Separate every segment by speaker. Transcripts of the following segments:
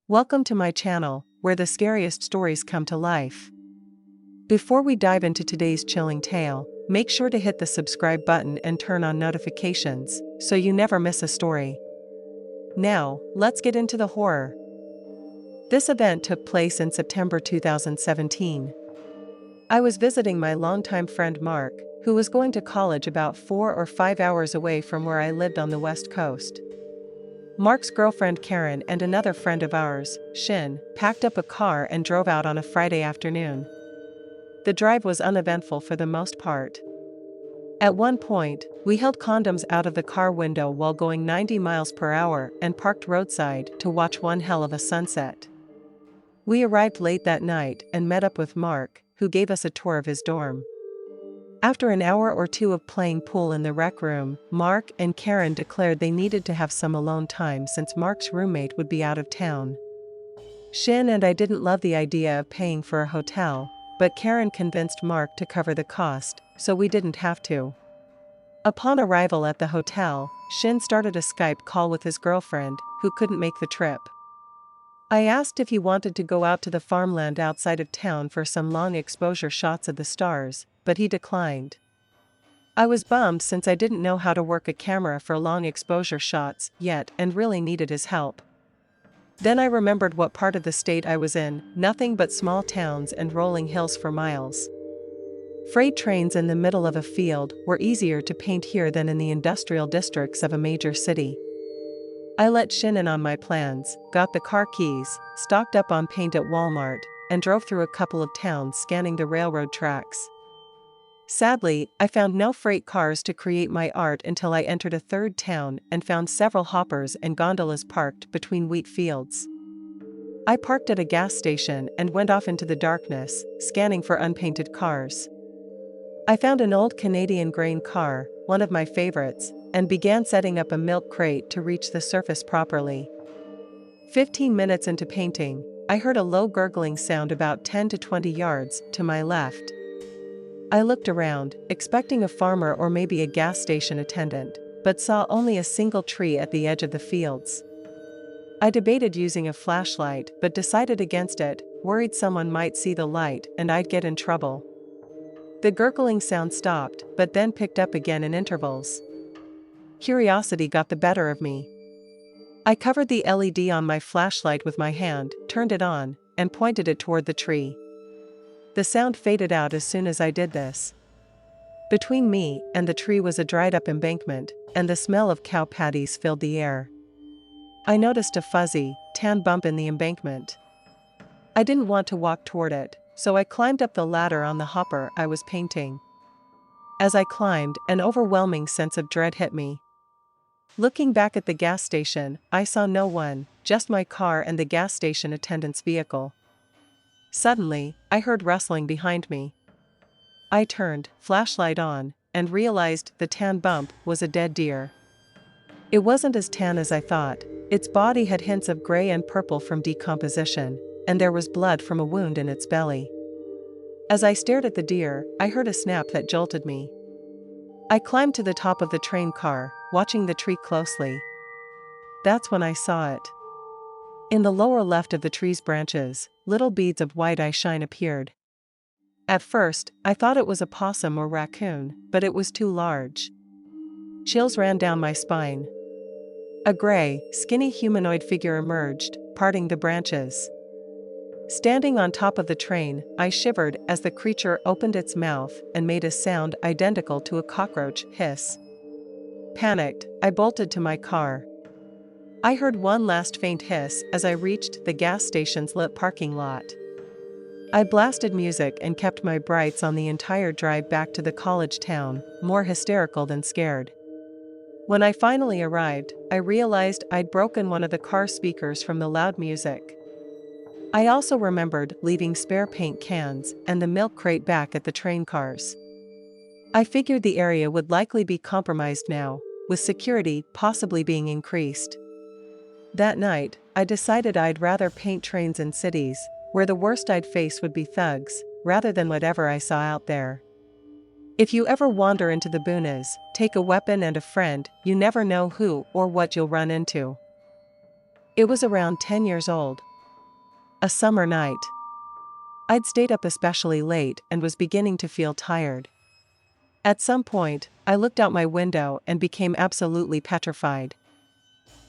Speaker 1: Welcome to my channel, where the scariest stories come to life. Before we dive into today's chilling tale, make sure to hit the subscribe button and turn on notifications, so you never miss a story. Now, let's get into the horror. This event took place in September 2017. I was visiting my longtime friend Mark, who was going to college about 4 or 5 hours away from where I lived on the West Coast. Mark's girlfriend Karen and another friend of ours, Shin, packed up a car and drove out on a Friday afternoon. The drive was uneventful for the most part. At one point, we held condoms out of the car window while going 90 miles per hour and parked roadside to watch one hell of a sunset. We arrived late that night and met up with Mark, who gave us a tour of his dorm. After an hour or two of playing pool in the rec room, Mark and Karen declared they needed to have some alone time since Mark's roommate would be out of town. Shin and I didn't love the idea of paying for a hotel, but Karen convinced Mark to cover the cost, so we didn't have to. Upon arrival at the hotel, Shin started a Skype call with his girlfriend, who couldn't make the trip. I asked if he wanted to go out to the farmland outside of town for some long exposure shots of the stars, but he declined. I was bummed since I didn't know how to work a camera for long exposure shots yet and really needed his help. Then I remembered what part of the state I was in, nothing but small towns and rolling hills for miles. Freight trains in the middle of a field were easier to paint here than in the industrial districts of a major city. I let Shin in on my plans, got the car keys, stocked up on paint at Walmart, and drove through a couple of towns scanning the railroad tracks. Sadly, I found no freight cars to create my art until I entered a third town and found several hoppers and gondolas parked between wheat fields. I parked at a gas station and went off into the darkness, scanning for unpainted cars. I found an old Canadian grain car, one of my favorites, and began setting up a milk crate to reach the surface properly. 15 minutes into painting, I heard a low gurgling sound about 10 to 20 yards to my left. I looked around, expecting a farmer or maybe a gas station attendant, but saw only a single tree at the edge of the fields. I debated using a flashlight but decided against it, worried someone might see the light and I'd get in trouble. The gurgling sound stopped, but then picked up again in intervals. Curiosity got the better of me. I covered the LED on my flashlight with my hand, turned it on, and pointed it toward the tree. The sound faded out as soon as I did this. Between me and the tree was a dried-up embankment, and the smell of cow patties filled the air. I noticed a fuzzy, tan bump in the embankment. I didn't want to walk toward it, so I climbed up the ladder on the hopper I was painting. As I climbed, an overwhelming sense of dread hit me. Looking back at the gas station, I saw no one, just my car and the gas station attendant's vehicle. Suddenly, I heard rustling behind me. I turned, flashlight on, and realized the tan bump was a dead deer. It wasn't as tan as I thought. Its body had hints of gray and purple from decomposition, and there was blood from a wound in its belly. As I stared at the deer, I heard a snap that jolted me. I climbed to the top of the train car, watching the tree closely. That's when I saw it. In the lower left of the tree's branches, little beads of white eyeshine appeared. At first, I thought it was a possum or raccoon, but it was too large. Chills ran down my spine. A gray, skinny humanoid figure emerged, parting the branches. Standing on top of the train, I shivered as the creature opened its mouth and made a sound identical to a cockroach hiss. Panicked, I bolted to my car. I heard one last faint hiss as I reached the gas station's lit parking lot. I blasted music and kept my brights on the entire drive back to the college town, more hysterical than scared. When I finally arrived, I realized I'd broken one of the car speakers from the loud music. I also remembered leaving spare paint cans and the milk crate back at the train cars. I figured the area would likely be compromised now, with security possibly being increased. That night, I decided I'd rather paint trains in cities, where the worst I'd face would be thugs, rather than whatever I saw out there. If you ever wander into the boonies, take a weapon and a friend, you never know who or what you'll run into. It was around 10 years old. A summer night. I'd stayed up especially late and was beginning to feel tired. At some point, I looked out my window and became absolutely petrified.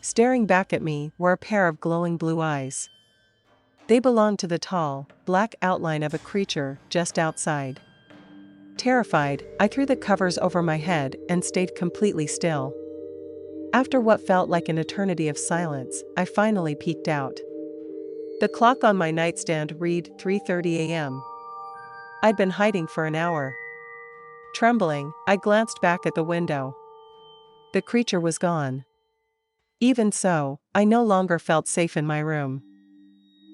Speaker 1: Staring back at me were a pair of glowing blue eyes. They belonged to the tall, black outline of a creature just outside. Terrified, I threw the covers over my head and stayed completely still. After what felt like an eternity of silence, I finally peeked out. The clock on my nightstand read 3:30 a.m. I'd been hiding for an hour. Trembling, I glanced back at the window. The creature was gone. Even so, I no longer felt safe in my room.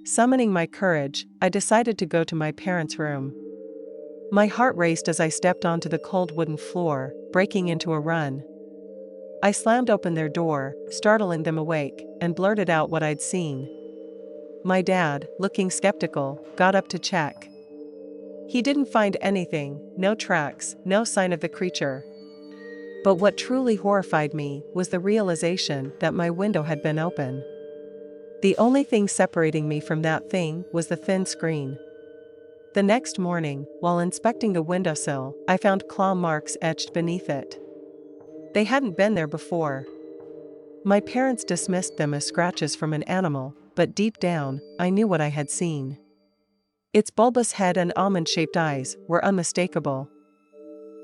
Speaker 1: Summoning my courage, I decided to go to my parents' room. My heart raced as I stepped onto the cold wooden floor, breaking into a run. I slammed open their door, startling them awake, and blurted out what I'd seen. My dad, looking skeptical, got up to check. He didn't find anything, no tracks, no sign of the creature. But what truly horrified me was the realization that my window had been open. The only thing separating me from that thing was the thin screen. The next morning, while inspecting the windowsill, I found claw marks etched beneath it. They hadn't been there before. My parents dismissed them as scratches from an animal, but deep down, I knew what I had seen. Its bulbous head and almond-shaped eyes were unmistakable.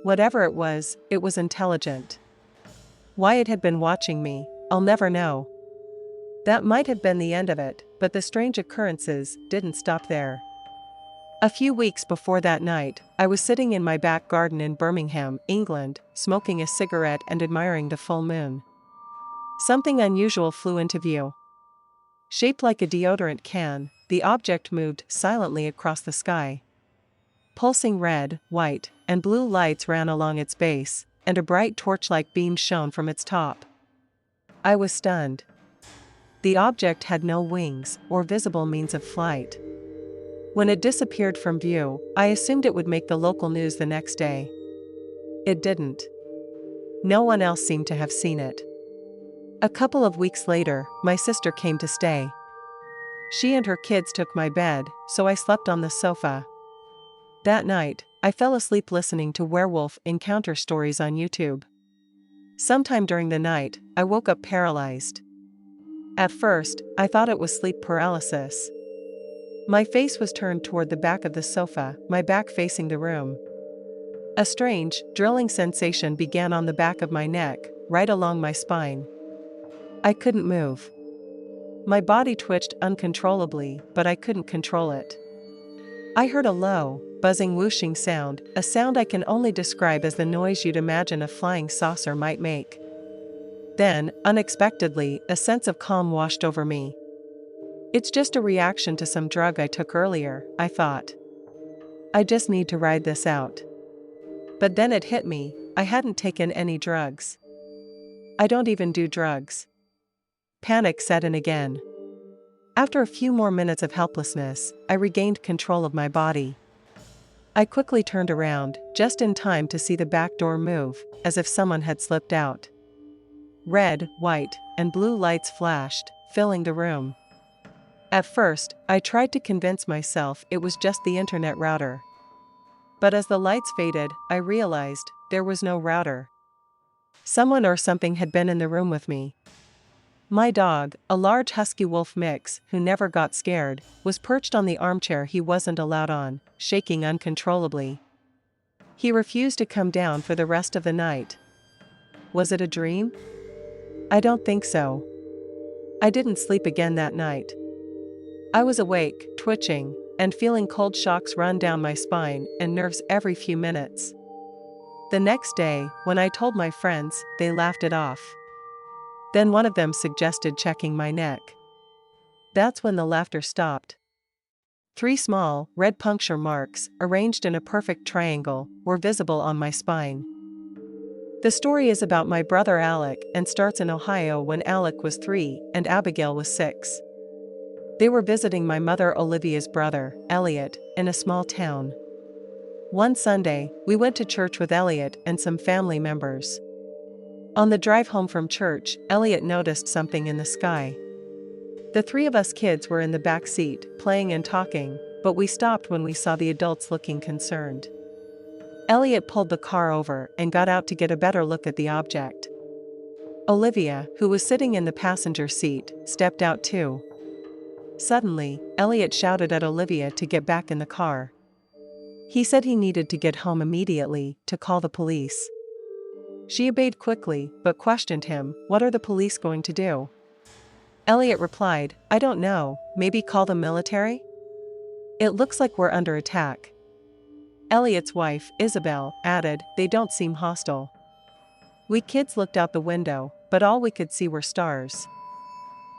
Speaker 1: Whatever it was intelligent. Why it had been watching me, I'll never know. That might have been the end of it, but the strange occurrences didn't stop there. A few weeks before that night, I was sitting in my back garden in Birmingham, England, smoking a cigarette and admiring the full moon. Something unusual flew into view. Shaped like a deodorant can, the object moved silently across the sky. Pulsing red, white, and blue lights ran along its base, and a bright torch-like beam shone from its top. I was stunned. The object had no wings or visible means of flight. When it disappeared from view, I assumed it would make the local news the next day. It didn't. No one else seemed to have seen it. A couple of weeks later, my sister came to stay. She and her kids took my bed, so I slept on the sofa. That night, I fell asleep listening to werewolf encounter stories on YouTube. Sometime during the night, I woke up paralyzed. At first, I thought it was sleep paralysis. My face was turned toward the back of the sofa, my back facing the room. A strange, drilling sensation began on the back of my neck, right along my spine. I couldn't move. My body twitched uncontrollably, but I couldn't control it. I heard a low, buzzing whooshing sound, a sound I can only describe as the noise you'd imagine a flying saucer might make. Then, unexpectedly, a sense of calm washed over me. It's just a reaction to some drug I took earlier, I thought. I just need to ride this out. But then it hit me, I hadn't taken any drugs. I don't even do drugs. Panic set in again. After a few more minutes of helplessness, I regained control of my body. I quickly turned around, just in time to see the back door move, as if someone had slipped out. Red, white, and blue lights flashed, filling the room. At first, I tried to convince myself it was just the internet router. But as the lights faded, I realized there was no router. Someone or something had been in the room with me. My dog, a large husky wolf mix who never got scared, was perched on the armchair he wasn't allowed on, shaking uncontrollably. He refused to come down for the rest of the night. Was it a dream? I don't think so. I didn't sleep again that night. I was awake, twitching, and feeling cold shocks run down my spine and nerves every few minutes. The next day, when I told my friends, they laughed it off. Then one of them suggested checking my neck. That's when the laughter stopped. 3 small, red puncture marks, arranged in a perfect triangle, were visible on my spine. The story is about my brother Alec and starts in Ohio when Alec was 3 and Abigail was 6. They were visiting my mother Olivia's brother, Elliot, in a small town. One Sunday, we went to church with Elliot and some family members. On the drive home from church, Elliot noticed something in the sky. The three of us kids were in the back seat, playing and talking, but we stopped when we saw the adults looking concerned. Elliot pulled the car over and got out to get a better look at the object. Olivia, who was sitting in the passenger seat, stepped out too. Suddenly, Elliot shouted at Olivia to get back in the car. He said he needed to get home immediately to call the police. She obeyed quickly, but questioned him, "What are the police going to do?" Elliot replied, "I don't know, maybe call the military? It looks like we're under attack." Elliot's wife, Isabel, added, "They don't seem hostile." We kids looked out the window, but all we could see were stars.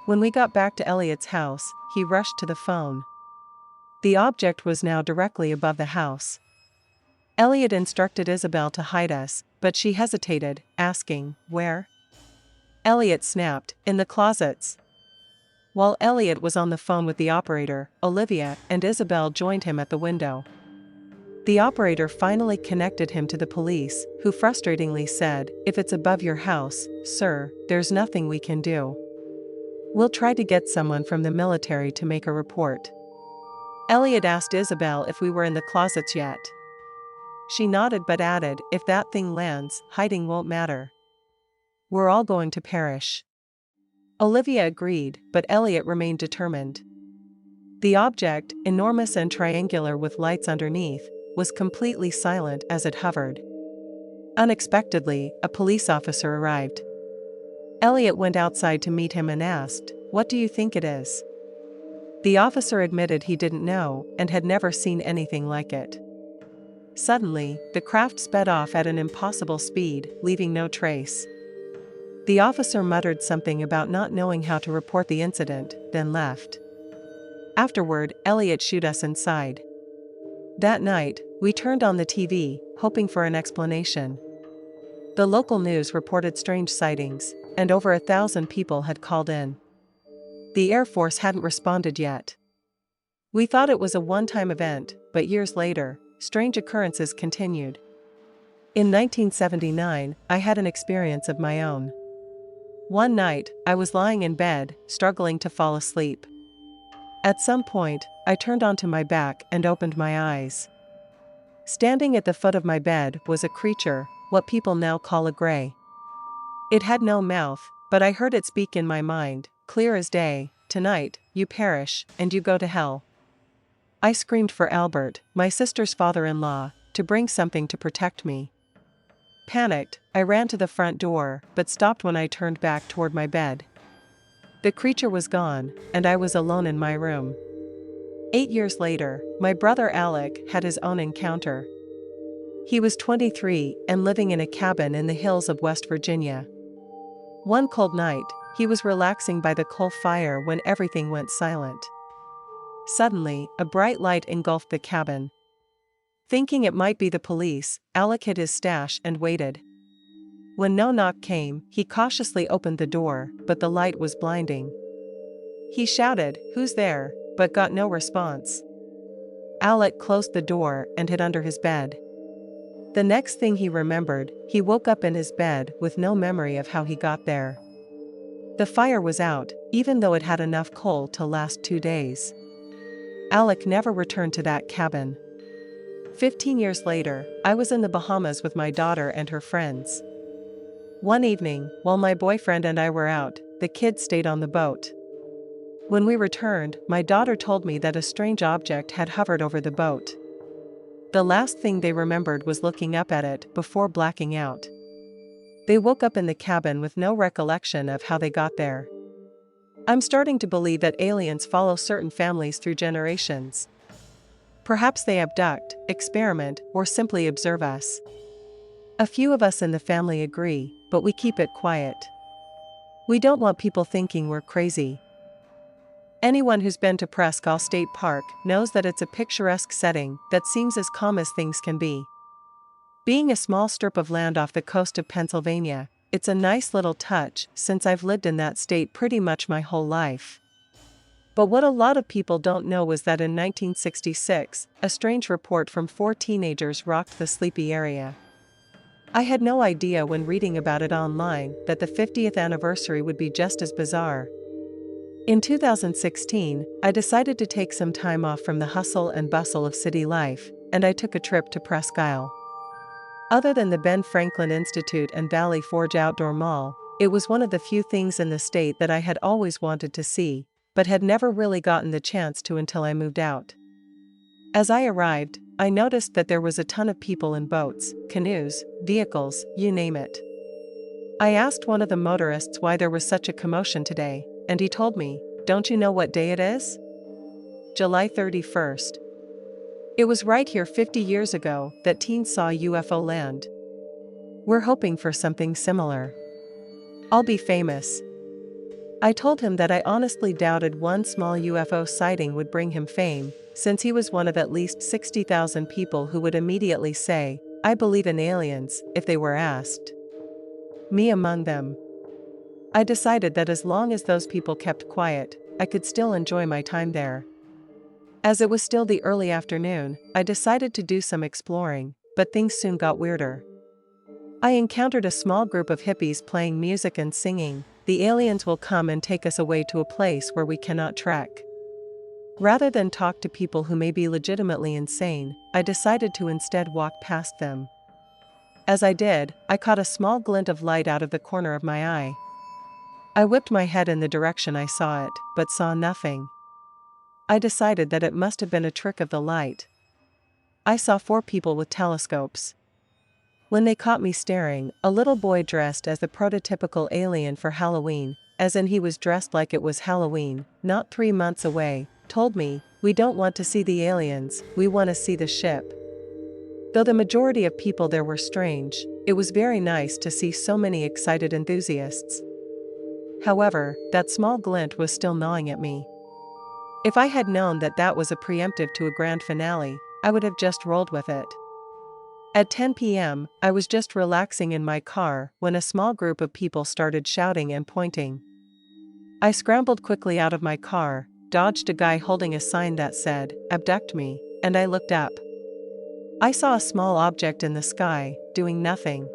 Speaker 1: When we got back to Elliot's house, he rushed to the phone. The object was now directly above the house. Elliot instructed Isabel to hide us, but she hesitated, asking, "Where?" Elliot snapped, "In the closets." While Elliot was on the phone with the operator, Olivia and Isabel joined him at the window. The operator finally connected him to the police, who frustratingly said, "If it's above your house, sir, there's nothing we can do. We'll try to get someone from the military to make a report." Elliot asked Isabel if we were in the closets yet. She nodded but added, "If that thing lands, hiding won't matter. We're all going to perish." Olivia agreed, but Elliot remained determined. The object, enormous and triangular with lights underneath, was completely silent as it hovered. Unexpectedly, a police officer arrived. Elliot went outside to meet him and asked, "What do you think it is?" The officer admitted he didn't know and had never seen anything like it. Suddenly, the craft sped off at an impossible speed, leaving no trace. The officer muttered something about not knowing how to report the incident, then left. Afterward, Elliot shooed us inside. That night, we turned on the TV, hoping for an explanation. The local news reported strange sightings, and over 1,000 people had called in. The Air Force hadn't responded yet. We thought it was a one-time event, but years later, strange occurrences continued. In 1979, I had an experience of my own. One night, I was lying in bed, struggling to fall asleep. At some point, I turned onto my back and opened my eyes. Standing at the foot of my bed was a creature, what people now call a gray. It had no mouth, but I heard it speak in my mind, clear as day, "Tonight, you perish, and you go to hell." I screamed for Albert, my sister's father-in-law, to bring something to protect me. Panicked, I ran to the front door, but stopped when I turned back toward my bed. The creature was gone, and I was alone in my room. 8 years later, my brother Alec had his own encounter. He was 23 and living in a cabin in the hills of West Virginia. One cold night, he was relaxing by the coal fire when everything went silent. Suddenly, a bright light engulfed the cabin. Thinking it might be the police, Alec hid his stash and waited. When no knock came, he cautiously opened the door, but the light was blinding. He shouted, "Who's there?" but got no response. Alec closed the door and hid under his bed. The next thing he remembered, he woke up in his bed with no memory of how he got there. The fire was out, even though it had enough coal to last 2 days. Alec never returned to that cabin. 15 years later, I was in the Bahamas with my daughter and her friends. One evening, while my boyfriend and I were out, the kids stayed on the boat. When we returned, my daughter told me that a strange object had hovered over the boat. The last thing they remembered was looking up at it before blacking out. They woke up in the cabin with no recollection of how they got there. I'm starting to believe that aliens follow certain families through generations. Perhaps they abduct, experiment, or simply observe us. A few of us in the family agree, but we keep it quiet. We don't want people thinking we're crazy. Anyone who's been to Presque Isle State Park knows that it's a picturesque setting that seems as calm as things can be. Being a small strip of land off the coast of Pennsylvania, it's a nice little touch since I've lived in that state pretty much my whole life. But what a lot of people don't know is that in 1966, a strange report from 4 teenagers rocked the sleepy area. I had no idea when reading about it online that the 50th anniversary would be just as bizarre. In 2016, I decided to take some time off from the hustle and bustle of city life, and I took a trip to Presque Isle. Other than the Ben Franklin Institute and Valley Forge Outdoor Mall, it was one of the few things in the state that I had always wanted to see, but had never really gotten the chance to until I moved out. As I arrived, I noticed that there was a ton of people in boats, canoes, vehicles, you name it. I asked one of the motorists why there was such a commotion today, and he told me, "Don't you know what day it is? July 31st. It was right here 50 years ago that teens saw UFO land. We're hoping for something similar. I'll be famous." I told him that I honestly doubted one small UFO sighting would bring him fame, since he was one of at least 60,000 people who would immediately say, "I believe in aliens," if they were asked. Me among them. I decided that as long as those people kept quiet, I could still enjoy my time there. As it was still the early afternoon, I decided to do some exploring, but things soon got weirder. I encountered a small group of hippies playing music and singing, "The aliens will come and take us away to a place where we cannot track." Rather than talk to people who may be legitimately insane, I decided to instead walk past them. As I did, I caught a small glint of light out of the corner of my eye. I whipped my head in the direction I saw it, but saw nothing. I decided that it must have been a trick of the light. I saw 4 people with telescopes. When they caught me staring, a little boy dressed as the prototypical alien for Halloween, as in he was dressed like it was Halloween, not 3 months away, told me, "We don't want to see the aliens, we want to see the ship." Though the majority of people there were strange, it was very nice to see so many excited enthusiasts. However, that small glint was still gnawing at me. If I had known that that was a preemptive to a grand finale, I would have just rolled with it. At 10 p.m., I was just relaxing in my car when a small group of people started shouting and pointing. I scrambled quickly out of my car, dodged a guy holding a sign that said, "Abduct me," and I looked up. I saw a small object in the sky, doing nothing.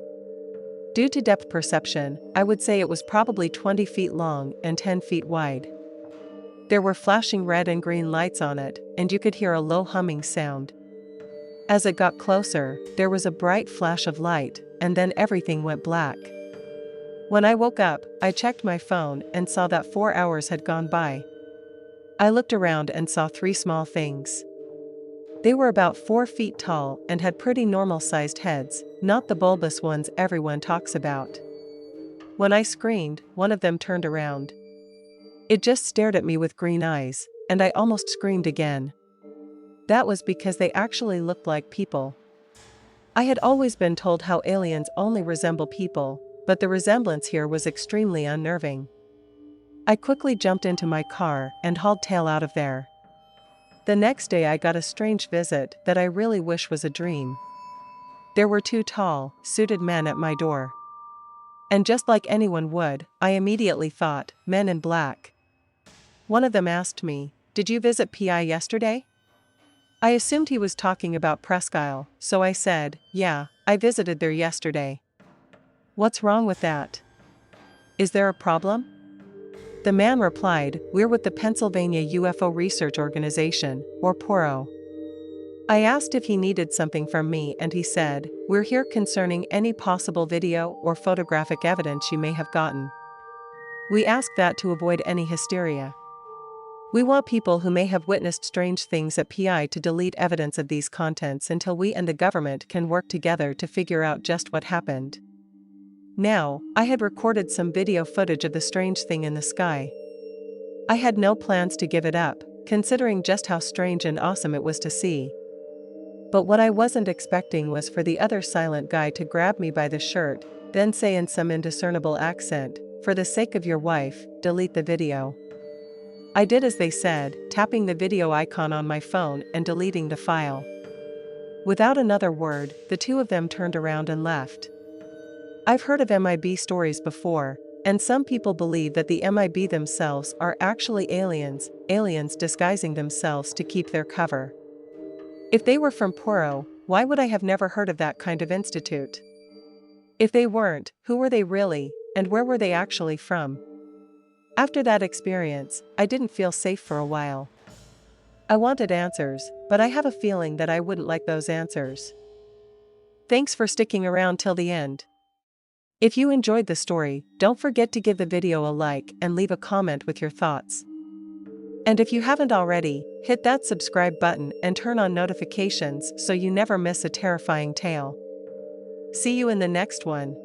Speaker 1: Due to depth perception, I would say it was probably 20 feet long and 10 feet wide. There were flashing red and green lights on it, and you could hear a low humming sound. As it got closer, there was a bright flash of light, and then everything went black. When I woke up, I checked my phone and saw that 4 hours had gone by. I looked around and saw 3 small things. They were about 4 feet tall and had pretty normal-sized heads, not the bulbous ones everyone talks about. When I screamed, one of them turned around. It just stared at me with green eyes, and I almost screamed again. That was because they actually looked like people. I had always been told how aliens only resemble people, but the resemblance here was extremely unnerving. I quickly jumped into my car and hauled tail out of there. The next day I got a strange visit that I really wish was a dream. There were 2 tall, suited men at my door. And just like anyone would, I immediately thought, men in black. One of them asked me, "Did you visit PI yesterday?" I assumed he was talking about Presque Isle, so I said, "Yeah, I visited there yesterday." "What's wrong with that? Is there a problem?" The man replied, "We're with the Pennsylvania UFO Research Organization, or PORO." I asked if he needed something from me and he said, "We're here concerning any possible video or photographic evidence you may have gotten. We ask that to avoid any hysteria. We want people who may have witnessed strange things at PI to delete evidence of these contents until we and the government can work together to figure out just what happened." Now, I had recorded some video footage of the strange thing in the sky. I had no plans to give it up, considering just how strange and awesome it was to see. But what I wasn't expecting was for the other silent guy to grab me by the shirt, then say in some indiscernible accent, "For the sake of your wife, delete the video." I did as they said, tapping the video icon on my phone and deleting the file. Without another word, the 2 of them turned around and left. I've heard of MIB stories before, and some people believe that the MIB themselves are actually aliens disguising themselves to keep their cover. If they were from PORO, why would I have never heard of that kind of institute? If they weren't, who were they really, and where were they actually from? After that experience, I didn't feel safe for a while. I wanted answers, but I have a feeling that I wouldn't like those answers. Thanks for sticking around till the end. If you enjoyed the story, don't forget to give the video a like and leave a comment with your thoughts. And if you haven't already, hit that subscribe button and turn on notifications so you never miss a terrifying tale. See you in the next one.